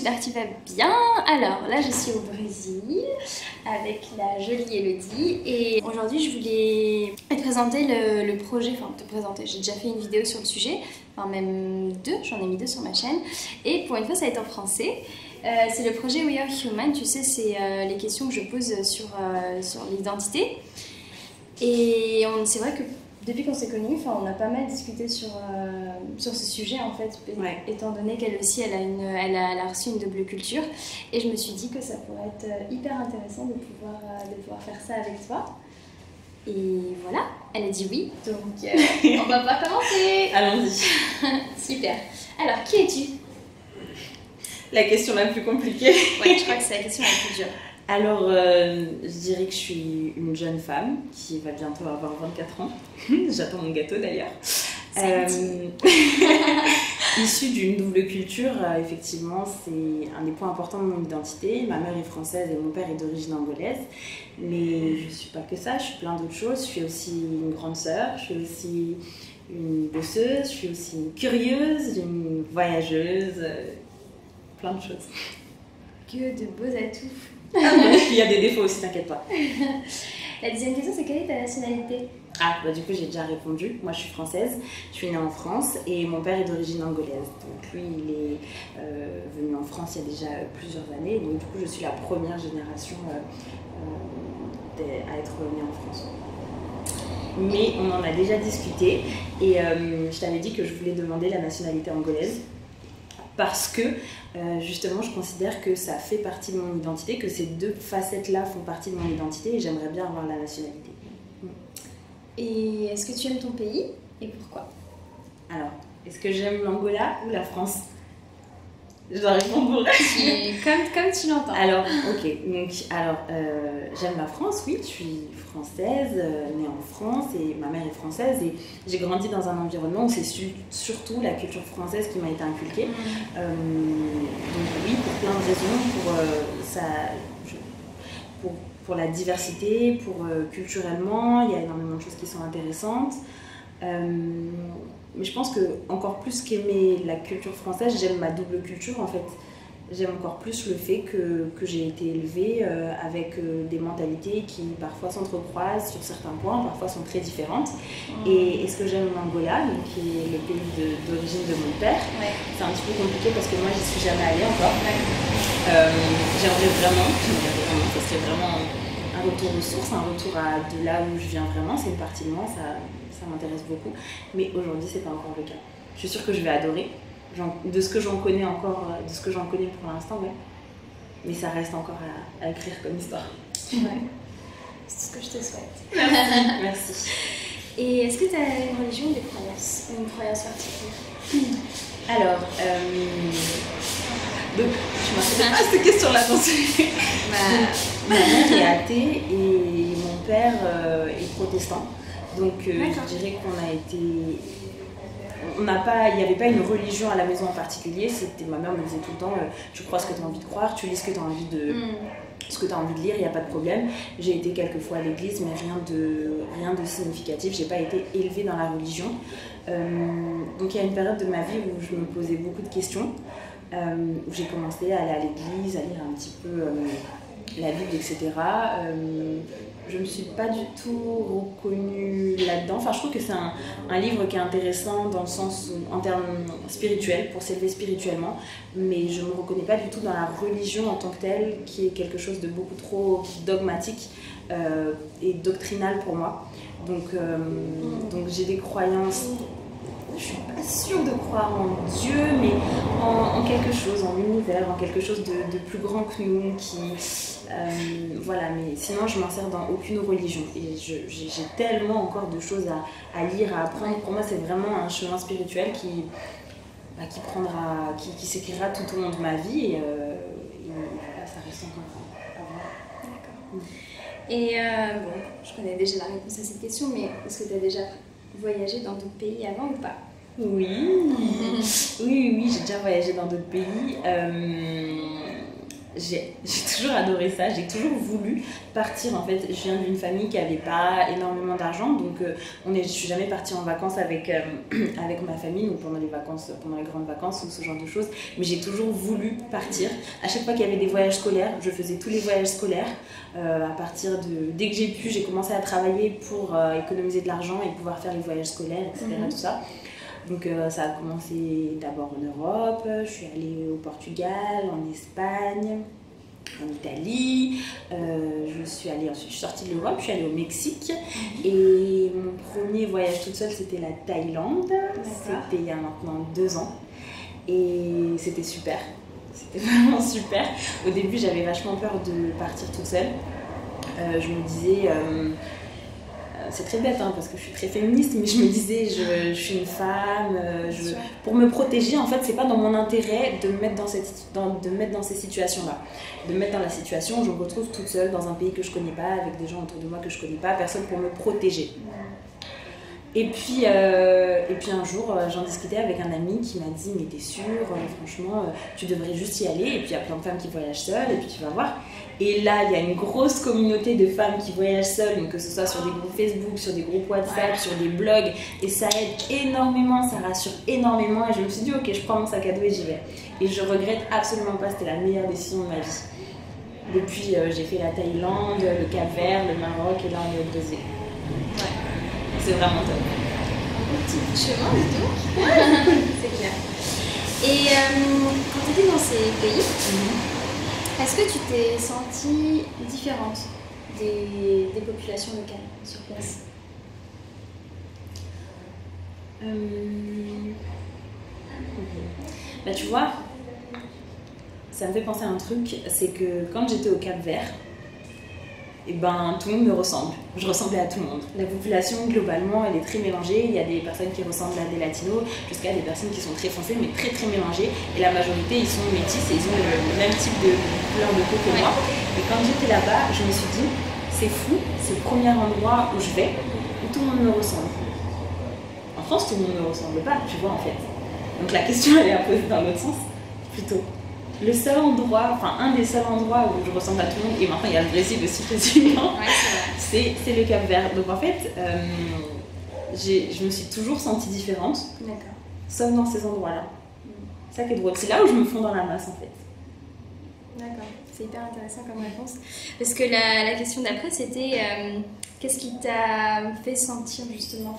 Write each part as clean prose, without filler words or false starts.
j'espère que tu vas bien. Alors là, je suis au Brésil avec la jolie Elodie et aujourd'hui, je voulais te présenter le projet, enfin te présenter, j'ai déjà fait une vidéo sur le sujet, enfin même deux, j'en ai mis deux sur ma chaîne et pour une fois, ça va être en français. C'est le projet We Are Human, tu sais, c'est les questions que je pose sur l'identité et c'est vrai que depuis qu'on s'est connus, on a pas mal discuté sur ce sujet en fait, ouais. Étant donné qu'elle aussi elle a reçu une double culture et je me suis dit que ça pourrait être hyper intéressant de pouvoir faire ça avec toi. Et voilà, elle a dit oui, donc on va pas commencer. Allons-y. Super. Alors, qui es-tu? La question la plus compliquée. Ouais, je crois que c'est la question la plus dure. Alors, je dirais que je suis une jeune femme qui va bientôt avoir 24 ans. J'attends mon gâteau d'ailleurs. Issue d'une double culture, effectivement, c'est un des points importants de mon identité. Ma mère est française et mon père est d'origine angolaise. Mais je ne suis pas que ça, je suis plein d'autres choses. Je suis aussi une grande sœur, je suis aussi une bosseuse, je suis aussi une curieuse, une voyageuse, plein de choses. Que de beaux atouts. Il y a des défauts aussi, t'inquiète pas. La deuxième question, c'est quelle est ta nationalité? Du coup, j'ai déjà répondu. Moi, je suis française, je suis née en France et mon père est d'origine angolaise. Donc, lui, il est venu en France il y a déjà plusieurs années. Donc, du coup, je suis la première génération à être née en France. Mais on en a déjà discuté et je t'avais dit que je voulais demander la nationalité angolaise. Parce que justement je considère que ça fait partie de mon identité, que ces deux facettes-là font partie de mon identité et j'aimerais bien avoir la nationalité. Et est-ce que tu aimes ton pays et pourquoi? Alors, est-ce que j'aime l'Angola ou la France? Je dois répondre. Comme tu l'entends. Alors, ok. Donc, j'aime la France, oui. Je suis française, née en France et ma mère est française et j'ai grandi dans un environnement où c'est surtout la culture française qui m'a été inculquée. Donc oui, pour plein de raisons, pour la diversité, culturellement, il y a énormément de choses qui sont intéressantes. Mais je pense que encore plus qu'aimer la culture française, j'aime ma double culture en fait. J'aime encore plus le fait que j'ai été élevée avec des mentalités qui parfois s'entrecroisent sur certains points, parfois sont très différentes. Et ce que j'aime en Angola, donc, qui est le pays d'origine de mon père, c'est un petit peu compliqué parce que moi j'y suis jamais allée encore. J'aimerais vraiment, ça serait vraiment un retour aux sources, un retour à de là où je viens vraiment, c'est une partie de moi, ça m'intéresse beaucoup. Mais aujourd'hui c'est pas encore le cas. Je suis sûre que je vais adorer. De ce que j'en connais encore, de ce que j'en connais pour l'instant, ouais. Mais ça reste encore à écrire comme histoire. Ouais. C'est ce que je te souhaite. Merci. Et est-ce que tu as une religion ou des croyances? Une croyance particulière? Alors, donc, je m'attendais pas à cette question-là. Ma mère est athée et mon père est protestant. Donc, je dirais qu'on a été... il n'y avait pas une religion à la maison en particulier. Ma mère me disait tout le temps tu crois ce que tu as envie de croire, tu lis ce que tu as envie de lire, il n'y a pas de problème. J'ai été quelques fois à l'église, mais rien de significatif. Je n'ai pas été élevée dans la religion. Donc il y a une période de ma vie où je me posais beaucoup de questions, où j'ai commencé à aller à l'église, à lire un petit peu la Bible, etc. Je ne me suis pas du tout reconnue là-dedans. Enfin, je trouve que c'est un livre qui est intéressant dans le sens en termes spirituels, pour s'élever spirituellement, mais je ne me reconnais pas du tout dans la religion en tant que telle, qui est quelque chose de beaucoup trop dogmatique et doctrinal pour moi. Donc j'ai des croyances. Je ne suis pas sûre de croire en Dieu, mais en quelque chose, en l'univers, en quelque chose de plus grand que nous, voilà, mais sinon je m'insère dans aucune religion et j'ai tellement encore de choses à lire, à apprendre. Pour moi c'est vraiment un chemin spirituel qui s'écrira tout au long de ma vie et voilà, ça reste encore à voir. D'accord. Et bon, je connais déjà la réponse à cette question, mais est-ce que tu as déjà voyagé dans d'autres pays avant ou pas? Oui, j'ai déjà voyagé dans d'autres pays. j'ai toujours adoré ça, j'ai toujours voulu partir. En fait, je viens d'une famille qui n'avait pas énormément d'argent, donc je ne suis jamais partie en vacances avec ma famille, donc pendant les grandes vacances ou ce genre de choses, mais j'ai toujours voulu partir. À chaque fois qu'il y avait des voyages scolaires, je faisais tous les voyages scolaires. Dès que j'ai pu, j'ai commencé à travailler pour économiser de l'argent et pouvoir faire les voyages scolaires, etc. Tout ça. Donc ça a commencé d'abord en Europe, je suis allée au Portugal, en Espagne, en Italie, ensuite je suis sortie de l'Europe, je suis allée au Mexique et mon premier voyage toute seule c'était la Thaïlande, c'était il y a maintenant 2 ans et c'était super, c'était vraiment super. Au début j'avais vachement peur de partir toute seule, je me disais... c'est très bête parce que je suis très féministe, mais je me disais je suis une femme, pour me protéger en fait c'est pas dans mon intérêt de me mettre dans ces situations-là, de me mettre dans la situation où je me retrouve toute seule dans un pays que je connais pas, avec des gens autour de moi que je connais pas, personne pour me protéger. Et puis un jour j'en discutais avec un ami qui m'a dit mais t'es sûre, franchement tu devrais juste y aller, et puis il y a plein de femmes qui voyagent seules et puis tu vas voir. Et là, il y a une grosse communauté de femmes qui voyagent seules, donc que ce soit sur des groupes Facebook, sur des groupes WhatsApp, sur des blogs, et ça aide énormément, ça rassure énormément. Et je me suis dit, ok, je prends mon sac à dos et j'y vais. Et je regrette absolument pas, c'était la meilleure décision de ma vie. Depuis, j'ai fait la Thaïlande, le Cap-Vert, le Maroc, et là, on est au Brésil. Ouais, c'est vraiment top. Un petit bout de chemin, du tout. C'est clair. Et quand tu étais dans ces pays, est-ce que tu t'es sentie différente des populations locales sur place? Bah, tu vois, ça me fait penser à un truc, c'est que quand j'étais au Cap-Vert, et ben, tout le monde me ressemble. Je ressemblais à tout le monde. La population, globalement, elle est très mélangée. Il y a des personnes qui ressemblent à des latinos, jusqu'à des personnes qui sont très foncées, mais très très mélangées. Et la majorité, ils sont métis et ils ont le même type de couleur de peau que moi. Et quand j'étais là-bas, je me suis dit, c'est fou, c'est le premier endroit où je vais, où tout le monde me ressemble. En France, tout le monde ne me ressemble pas, tu vois, en fait. Donc la question, elle est à poser dans l'autre sens, plutôt. Le seul endroit, enfin un des seuls endroits où je ressemble à tout le monde, et maintenant il y a le Brésil aussi quasiment, c'est le Cap-Vert. Donc en fait, je me suis toujours sentie différente, sauf dans ces endroits-là. C'est ça qui est drôle. C'est là où je me fonds dans la masse en fait. D'accord, c'est hyper intéressant comme réponse. Parce que la question d'après c'était qu'est-ce qui t'a fait sentir justement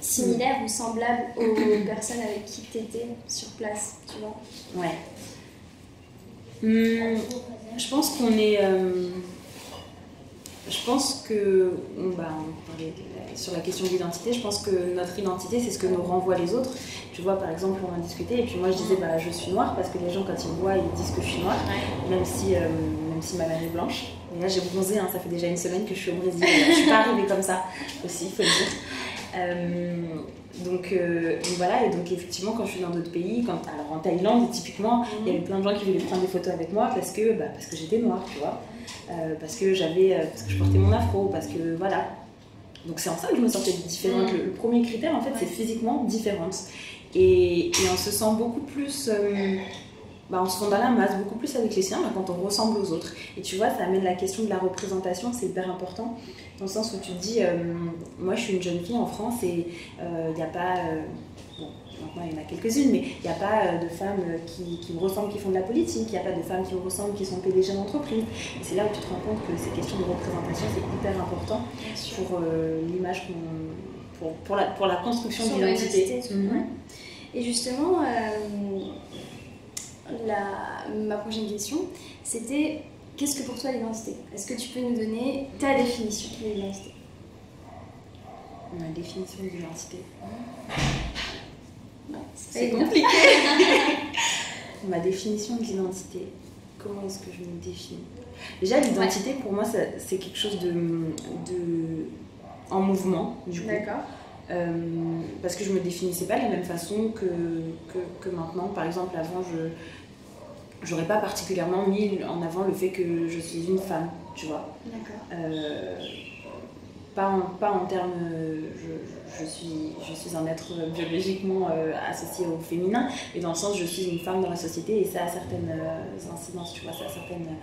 similaire ou semblable aux personnes avec qui tu étais sur place, tu vois? Ouais. Je pense qu'on est... je pense que... on parlait sur la question de l'identité, je pense que notre identité, c'est ce que nous renvoient les autres. Tu vois, par exemple, on a discuté, et puis moi je disais, je suis noire, parce que les gens, quand ils me voient, ils disent que je suis noire, même si ma mère est blanche. Et là, j'ai bronzé, ça fait déjà 1 semaine que je suis au Brésil. Je suis pas arrivée comme ça, aussi, il faut le dire. Donc voilà, et donc effectivement quand je suis dans d'autres pays, alors en Thaïlande typiquement, il y avait plein de gens qui voulaient prendre des photos avec moi parce que j'étais noire, tu vois, parce que je portais mon afro, parce que voilà. Donc c'est en ça que je me sentais différente. Le premier critère en fait c'est physiquement différente, et on se sent beaucoup plus... on se fond dans la masse, beaucoup plus avec les siens quand on ressemble aux autres. Et tu vois, ça amène la question de la représentation, c'est hyper important, dans le sens où tu te dis, moi je suis une jeune fille en France et il n'y a pas, maintenant il y en a quelques-unes, mais il n'y a pas de femmes qui me ressemblent, qui font de la politique, il n'y a pas de femmes qui me ressemblent, qui sont PDG d'entreprise. Et c'est là où tu te rends compte que ces questions de représentation, c'est hyper important pour l'image pour la construction de l'identité. Et justement... ma prochaine question, c'était qu'est-ce que pour toi l'identité? Est-ce que tu peux nous donner ta définition de l'identité? Ma définition de l'identité. C'est compliqué. Ma définition de l'identité. Comment est-ce que je me définis? Déjà, l'identité pour moi, c'est quelque chose en mouvement, du coup. D'accord. Parce que je me définissais pas de la même façon que maintenant. Par exemple, avant, j'aurais pas particulièrement mis en avant le fait que je suis une femme, tu vois. D'accord. pas en termes... je suis un être biologiquement associé au féminin, mais dans le sens je suis une femme dans la société et ça a certaines incidences, tu vois, ça a certaines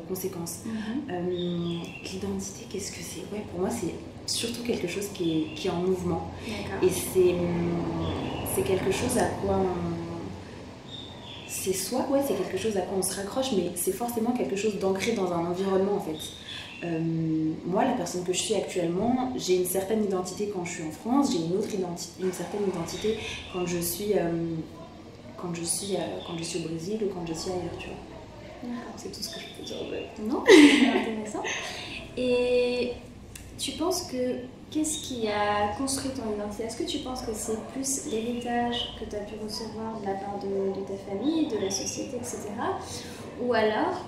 conséquences. L'identité, qu'est-ce que c'est? Ouais, pour moi, c'est surtout quelque chose qui est en mouvement. Et c'est quelque chose à quoi c'est quelque chose à quoi on se raccroche, mais c'est forcément quelque chose d'ancré dans un environnement en fait. Moi, la personne que je suis actuellement, j'ai une certaine identité quand je suis en France, j'ai une certaine identité quand je suis au Brésil ou quand je suis ailleurs, tu vois. C'est tout ce que je peux dire. Non, c'est intéressant. Et tu penses que qu'est-ce qui a construit ton identité? Est-ce que tu penses que c'est plus l'héritage que tu as pu recevoir de la part de ta famille, de la société, etc. Ou alors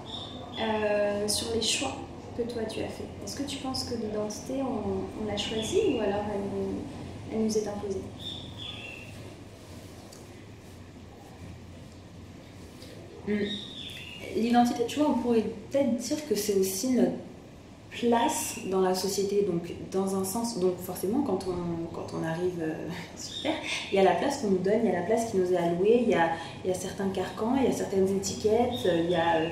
sur les choix que toi tu as fait? Est-ce que tu penses que l'identité, on l'a choisie ou alors elle nous est imposée? L'identité, tu vois, on pourrait peut-être dire que c'est aussi notre place dans la société, donc dans un sens, donc forcément quand on arrive sur Terre, il y a la place qu'on nous donne, il y a la place qui nous est allouée, il y a certains carcans, il y a certaines étiquettes, il y a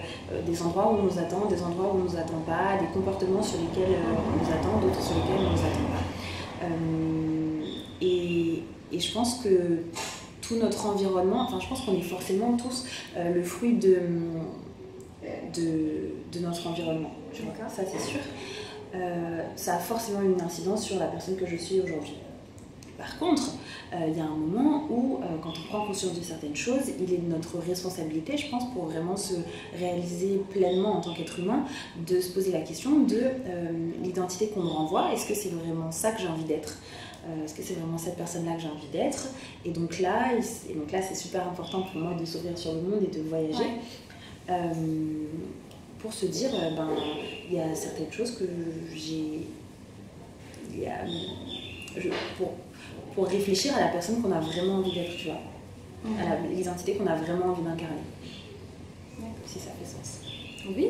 des endroits où on nous attend, des endroits où on ne nous attend pas, des comportements sur lesquels on nous attend, d'autres sur lesquels on ne nous attend pas. Et je pense que tout notre environnement, enfin je pense qu'on est forcément tous le fruit de notre environnement. Ça c'est sûr. Ça a forcément une incidence sur la personne que je suis aujourd'hui. Par contre, il y a un moment où, quand on prend conscience de certaines choses, il est de notre responsabilité, je pense, pour vraiment se réaliser pleinement en tant qu'être humain, de se poser la question de l'identité qu'on me renvoie. Est-ce que c'est vraiment ça que j'ai envie d'être? Est-ce que c'est vraiment cette personne-là que j'ai envie d'être? Et donc là, c'est super important pour moi de s'ouvrir sur le monde et de voyager. Ouais. Pour se dire, il y a certaines choses que pour réfléchir à la personne qu'on a vraiment envie d'être, tu vois, à l'identité qu'on a vraiment envie d'incarner. Si ça fait sens. Oui,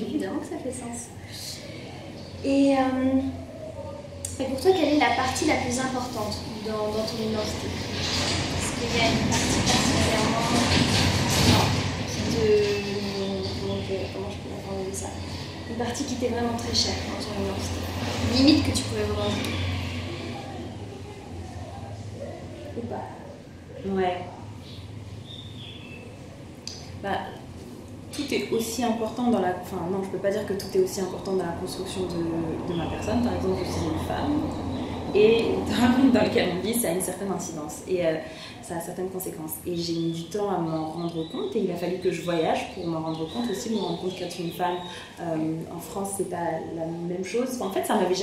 évidemment que ça fait sens. Et pour toi, quelle est la partie la plus importante dans ton identité? Est-ce qu'il y a une partie particulièrement comment je peux formuler ça? Une partie qui t'est vraiment très chère dans ton identité, limite que tu pourrais revendiquer? Ou pas? Ouais. Tout est aussi important dans la... Enfin, non, je peux pas dire que tout est aussi important dans la construction de ma personne. Par exemple, je suis une femme. Et dans le monde dans lequel on vit, ça a une certaine incidence. Et ça a certaines conséquences. Et j'ai mis du temps à m'en rendre compte. Et il a fallu que je voyage pour m'en rendre compte aussi. Me rendre compte qu'être une femme en France, c'est pas la même chose. Enfin, en fait, ça m'avait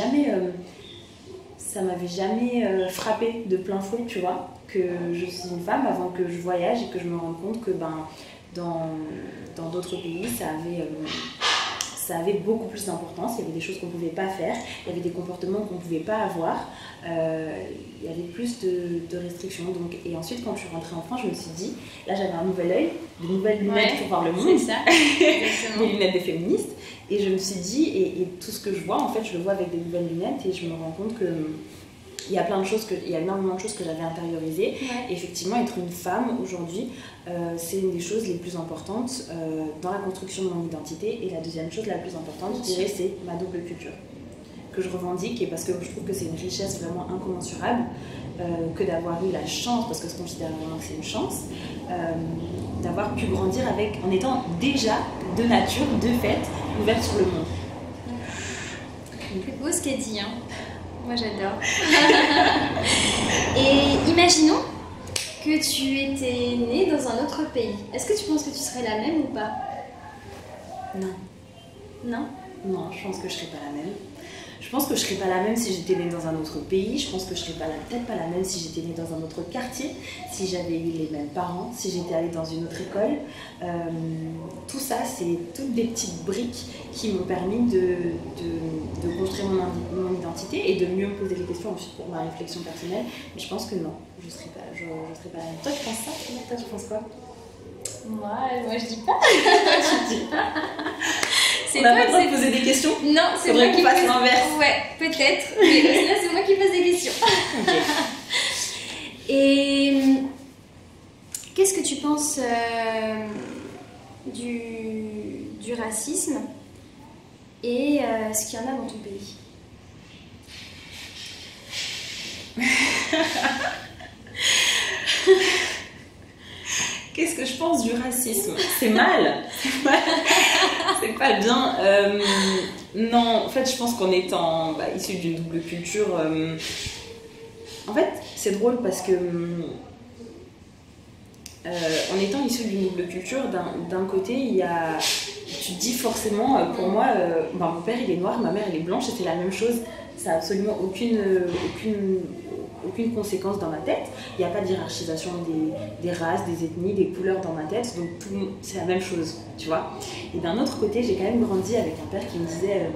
jamais frappé de plein fouet, tu vois, que je suis une femme avant que je voyage et que je me rende compte que dans d'autres pays, ça avait beaucoup plus d'importance. Il y avait des choses qu'on ne pouvait pas faire, il y avait des comportements qu'on ne pouvait pas avoir, il y avait plus de restrictions. Donc, et ensuite, quand je suis rentrée en France, je me suis dit, là j'avais un nouvel œil, de nouvelles lunettes pour voir le monde, c'est ça. des lunettes des féministes, et je me suis dit, et tout ce que je vois, en fait, je le vois avec des nouvelles lunettes, et je me rends compte que il y a énormément de choses que j'avais intériorisées. Ouais. Et effectivement, être une femme aujourd'hui, c'est une des choses les plus importantes dans la construction de mon identité. Et la deuxième chose la plus importante, je dirais, c'est ma double culture, que je revendique, et parce que je trouve que c'est une richesse vraiment incommensurable, que d'avoir eu la chance, parce que je considère vraiment que c'est une chance, d'avoir pu grandir en étant déjà de nature, de fait, ouverte sur le monde. C'est beau ce qu'elle dit, hein. Moi j'adore. Et imaginons que tu étais née dans un autre pays. Est-ce que tu penses que tu serais la même ou pas? Non. Non? Non, je pense que je serais pas la même. Je pense que je serais pas la même si j'étais née dans un autre pays. Je pense que je serais peut-être pas la même si j'étais née dans un autre quartier, si j'avais eu les mêmes parents, si j'étais allée dans une autre école. Tout ça, c'est toutes des petites briques qui m'ont permis de construire mon identité et de mieux me poser des questions ensuite pour ma réflexion personnelle. Mais je pense que non, je serais pas la même. Toi, tu penses ça? Toi, tu penses quoi? Moi je dis pas. Tu dis pas. On n'a pas le droit de poser des questions? Non, c'est moi qui fasse l'inverse. Ouais, peut-être. Mais là, c'est moi qui pose des questions. Okay. Et qu'est-ce que tu penses du racisme et ce qu'il y en a dans ton pays? Qu'est-ce que je pense du racisme? C'est mal. C'est pas bien. Non, en fait, je pense qu'en étant issu d'une double culture, en fait, c'est drôle parce que en étant issu d'une double culture, d'un côté, tu te dis forcément, pour moi, mon père il est noir, ma mère elle est blanche, et c'est la même chose. Ça n'a absolument aucune conséquence dans ma tête. Il n'y a pas de hiérarchisation des races, des ethnies, des couleurs dans ma tête, donc c'est la même chose, tu vois. Et d'un autre côté, j'ai quand même grandi avec un père qui me disait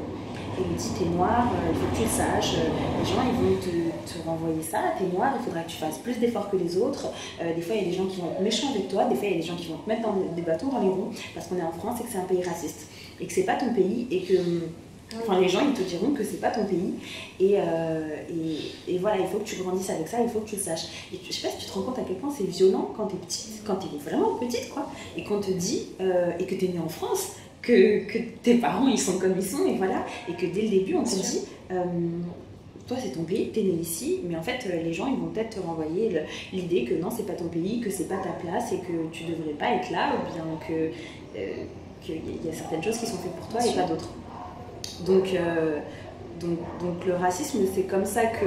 Elodie, t'es noire, il faut que tu le saches, les gens ils vont te renvoyer ça, t'es noire, il faudra que tu fasses plus d'efforts que les autres. Des fois il y a des gens qui vont être méchants avec toi, des fois il y a des gens qui vont te mettre des bâtons dans les roues parce qu'on est en France et que c'est un pays raciste et que c'est pas ton pays et que les gens ils te diront que c'est pas ton pays et voilà, il faut que tu grandisses avec ça, il faut que tu le saches. Et je sais pas si tu te rends compte à quel point c'est violent quand t'es petite, quand t'es vraiment petite quoi, et qu'on te dit et que t'es née en France, que tes parents ils sont comme ils sont et voilà, et que dès le début on te dit toi c'est ton pays, t'es né ici, mais en fait les gens ils vont peut-être te renvoyer l'idée que non c'est pas ton pays, que c'est pas ta place et que tu devrais pas être là, ou bien qu'il y a certaines choses qui sont faites pour toi et pas d'autres. Donc le racisme c'est comme ça que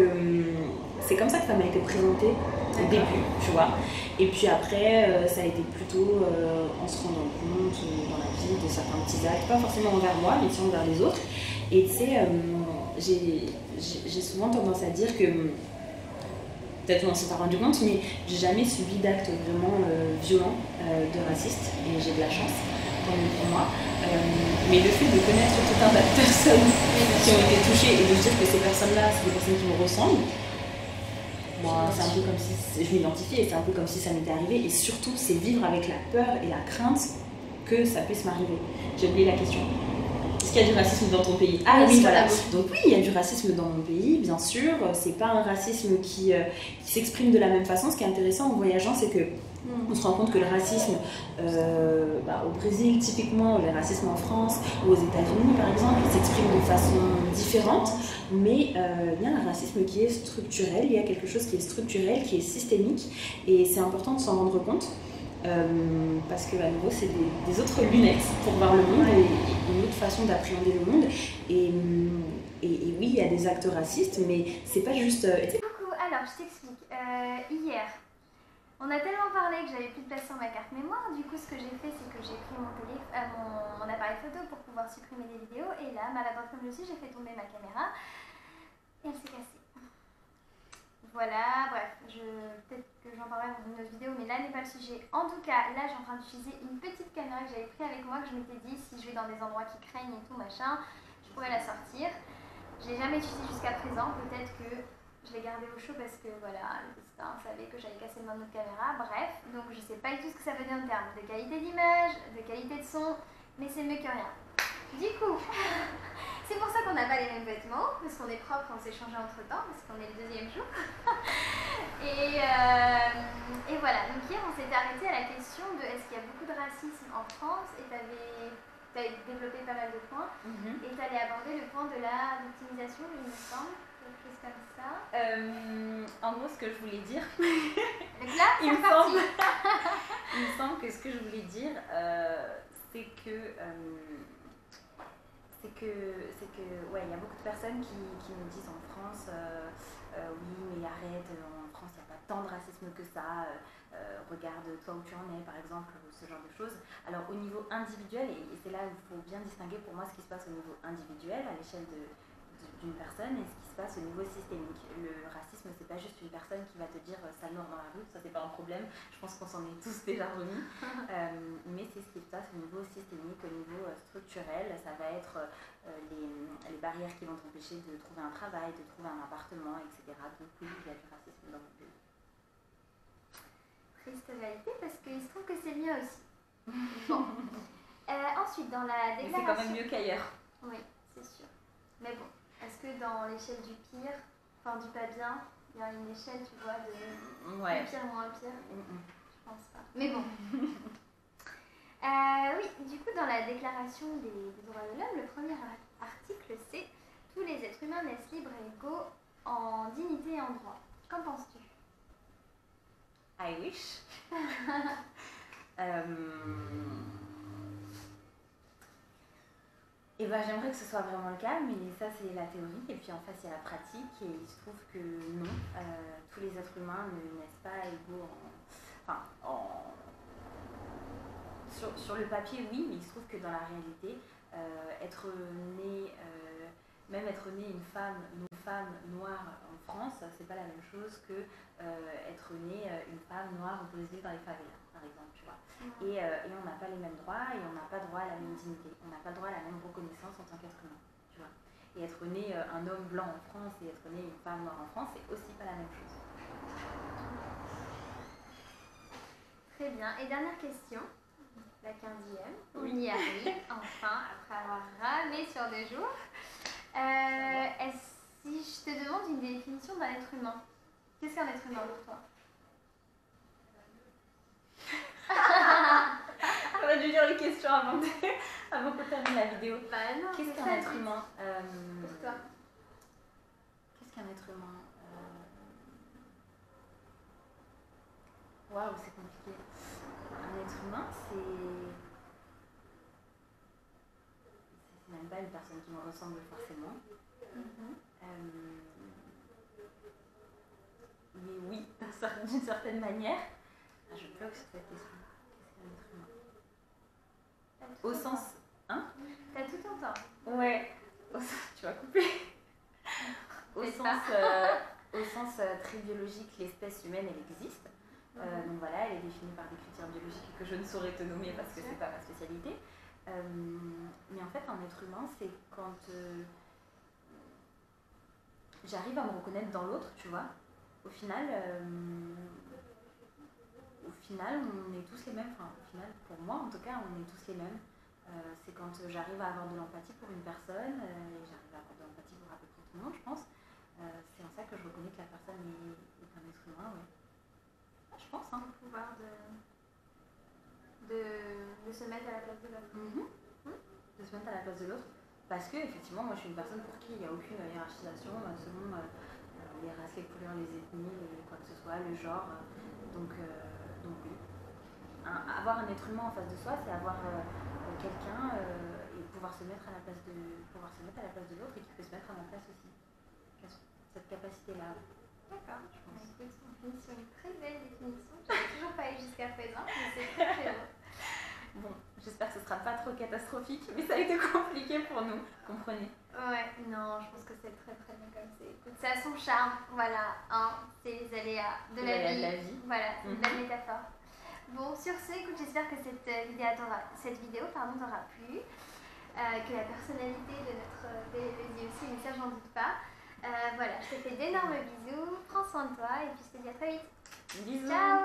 ça m'a été présenté au début, tu vois. Et puis après ça a été plutôt en se rendant compte dans la vie de certains petits actes, pas forcément envers moi mais aussi envers les autres. Et tu sais, j'ai souvent tendance à dire que peut-être on ne s'est pas rendu compte, mais j'ai jamais subi d'actes vraiment violents de racistes et j'ai de la chance pour moi. Mais le fait de connaître tout un tas de personnes qui ont été touchées et de se dire que ces personnes-là, c'est des personnes qui me ressemblent, moi, c'est un peu comme si je m'identifiais et c'est un peu comme si ça m'était arrivé. Et surtout, c'est vivre avec la peur et la crainte que ça puisse m'arriver. J'ai oublié la question. Est-ce qu'il y a du racisme dans ton pays? Ah oui, voilà. Donc oui, il y a du racisme dans mon pays, bien sûr. C'est pas un racisme qui s'exprime de la même façon. Ce qui est intéressant en voyageant, c'est que on se rend compte que le racisme au Brésil, typiquement, le racisme en France ou aux États-Unis, par exemple, il s'exprime de façon différente. Mais il y a un racisme qui est structurel. Il y a quelque chose qui est structurel, qui est systémique. Et c'est important de s'en rendre compte. Parce que à nouveau c'est des autres lunettes pour voir le monde et une autre façon d'appréhender le monde et oui il y a des actes racistes mais c'est pas juste Coucou, alors je t'explique, hier on a tellement parlé que j'avais plus de place sur ma carte mémoire, du coup ce que j'ai fait c'est que j'ai pris mon appareil photo pour pouvoir supprimer des vidéos et là maladroite comme je suis j'ai fait tomber ma caméra et elle s'est cassée. Voilà, bref, peut-être que j'en parlerai dans une autre vidéo, mais là n'est pas le sujet. En tout cas, là je suis en train d'utiliser une petite caméra que j'avais pris avec moi, que je m'étais dit, si je vais dans des endroits qui craignent et tout machin, je pourrais la sortir. Je l'ai jamais utilisée jusqu'à présent, peut-être que je l'ai gardée au chaud parce que voilà, le destin savait que j'allais casser ma autre caméra, bref. Donc je sais pas du tout ce que ça veut dire en termes de qualité d'image, de qualité de son, mais c'est mieux que rien. Du coup, c'est pour ça qu'on n'a pas les mêmes vêtements, parce qu'on est propre, on s'est changé entre temps, parce qu'on est le deuxième jour. et voilà, donc hier on s'était arrêté à la question de est-ce qu'il y a beaucoup de racisme en France, et tu avais développé pas mal de points, et tu allais aborder le point de la victimisation, il me semble, quelque chose comme ça. En gros, ce que je voulais dire. Donc là, c'est parti. Il me semble que ce que je voulais dire, c'est que ouais, il y a beaucoup de personnes qui me disent en France oui mais arrête, en France il n'y a pas tant de racisme que ça, regarde toi où tu en es par exemple, ce genre de choses. Alors au niveau individuel, et c'est là où il faut bien distinguer pour moi ce qui se passe au niveau individuel à l'échelle d'une personne et ce qui se passe au niveau systémique. Le racisme, c'est pas juste une personne qui va te dire sale noir dans la rue, ça c'est pas un problème, je pense qu'on s'en est tous déjà remis, mais c'est ce qui se passe au niveau systémique, au niveau structurel. Ça va être les barrières qui vont t'empêcher de trouver un travail, de trouver un appartement, etc. Donc oui, il y a du racisme dans mon pays. Triste réalité parce qu'il se trouve que c'est le mien aussi. Bon. ensuite, dans la déclaration... Mais c'est quand même mieux qu'ailleurs. Oui, c'est sûr. Mais bon, est-ce que dans l'échelle du pire, enfin du pas bien, il y a une échelle, tu vois, de ouais. pire, moins pire? Je pense pas. Mais bon. Oui, du coup, dans la Déclaration des droits de l'homme, le premier article, c'est « Tous les êtres humains naissent libres et égaux en dignité et en droit ». Qu'en penses-tu? I wish. Et ben, j'aimerais que ce soit vraiment le cas, mais ça c'est la théorie, et puis en face il y a la pratique, et il se trouve que non, tous les êtres humains ne naissent pas égaux sur le papier oui, mais il se trouve que dans la réalité, être né, même être née une femme noire en France, c'est pas la même chose que être née une femme noire au Brésil dans les favelas, par exemple, tu vois. Et on n'a pas les mêmes droits et on n'a pas droit à la même dignité, on n'a pas droit à la même reconnaissance en tant qu'être humain, tu vois. Et être né un homme blanc en France et être né une femme noire en France, c'est aussi pas la même chose. Très bien. Et dernière question, la 15e. Oui. On y arrive, enfin, après avoir ramé sur des jours. Si je te demande une définition d'un être humain, qu'est-ce qu'un être humain pour toi? On a dû lire les questions avant qu'on termine la vidéo. Bah non, qu'est-ce qu'un être humain pour toi? Qu'est-ce qu'un être humain? Waouh, c'est compliqué. Un être humain, c'est même pas une personne qui me ressemble forcément. Mais oui, d'une certaine manière. Ah, je bloque sur cette question. Qu'est-ce qu'un être humain? Au sens... Hein? T'as tout entendu. Ouais. Tu vas couper. Au sens très biologique, l'espèce humaine, elle existe. Donc voilà, elle est définie par des critères biologiques que je ne saurais te nommer parce que c'est pas ma spécialité. Mais en fait, un être humain, c'est quand j'arrive à me reconnaître dans l'autre, tu vois. Au final, on est tous les mêmes. Enfin, au final, pour moi, en tout cas, on est tous les mêmes. C'est quand j'arrive à avoir de l'empathie pour une personne, et j'arrive à avoir de l'empathie pour à peu près tout le monde, je pense. C'est en ça que je reconnais que la personne est un être humain, ouais. Je pense, hein. Le pouvoir de se mettre à la place de l'autre. De se mettre à la place de l'autre. Parce que, effectivement, moi je suis une personne pour qui il n'y a aucune hiérarchisation selon les races, les couleurs, les ethnies, quoi que ce soit, le genre. Donc oui. Avoir un être humain en face de soi, c'est avoir quelqu'un et pouvoir se mettre à la place de l'autre et qui peut se mettre à ma place aussi. Cette capacité-là. D'accord, je pense. Écoute, on finit sur une très belle définition. Je n'ai toujours pas eu jusqu'à présent, mais c'est très très beau. Bon, j'espère que ce ne sera pas trop catastrophique, mais ça a été compliqué pour nous, comprenez? Ouais, non, je pense que c'est très très bien comme c'est. Écoute, ça a son charme, voilà, hein, c'est les aléas de la vie. Voilà, c'est une belle métaphore. Bon, sur ce, écoute, j'espère que cette vidéo t'aura plu, que la personnalité de notre belle Elodie aussi, mais ça j'en doute pas. Voilà, je te fais d'énormes bisous, prends soin de toi et puis je te dis à très vite. Bisous. Ciao.